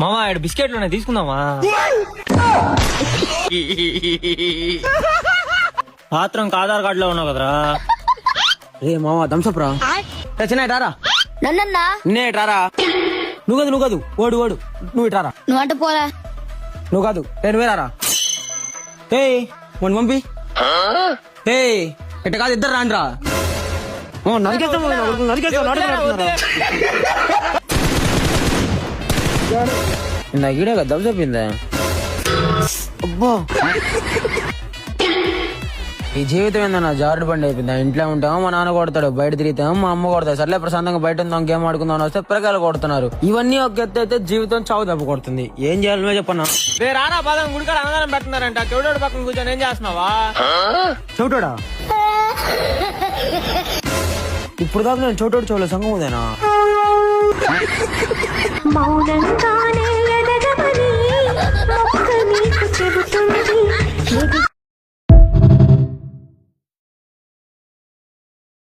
మామా ఇక్కడ బిస్కెట్లు ఉన్నాయి తీసుకుందామా? పాత్రం ఆధార్ కార్డు లో ఉన్నావు కదరా. రే మామ థమ్సప్ రా. చిన్న ఇటారా. నన్నన్నా నిన్నే ఇటారా. నువ్వు కాదు ఓడు నువ్వు ఇటారా. నువ్వంట పోరా. నువ్వు కాదు నేను వేరారా. ఏయ్ మొన్న పంపి. ఏయ్ ఇట్ట కాదు ఇద్దరు రాండ్రా. నరికేస్తాం ఇందాక ఈడే కదా దమ్ చెప్పిందా. అబ్బా ఈ జీవితం ఏందన్నా జారుడు బండి అయిపోయిందా. ఇంట్లో ఉంటామో మా నాన్న కొడతాడు, బయట తిరుగుతామో మా అమ్మ కొడతాడు. సర్లే ప్రశాంతంగా బయట ఉందాం గేమ్ ఆడుకుందాం వస్తే పిల్లకాయలు కొడుతున్నారు. ఇవన్నీ ఒక ఎత్తు అయితే జీవితం చావు దెబ్బ కొడుతుంది. ఏం చేయాలి నువ్వే చెప్పన్నా. రానా పదం గుడికాడ అన్నదానం పెడుతున్నారంట. చెవిటోడు పక్కన కూర్చొని ఏం చేస్తున్నావా? చోటోడా ఇప్పుడు దాకా నేను చోటోడు చెవులో సంగముదేనా.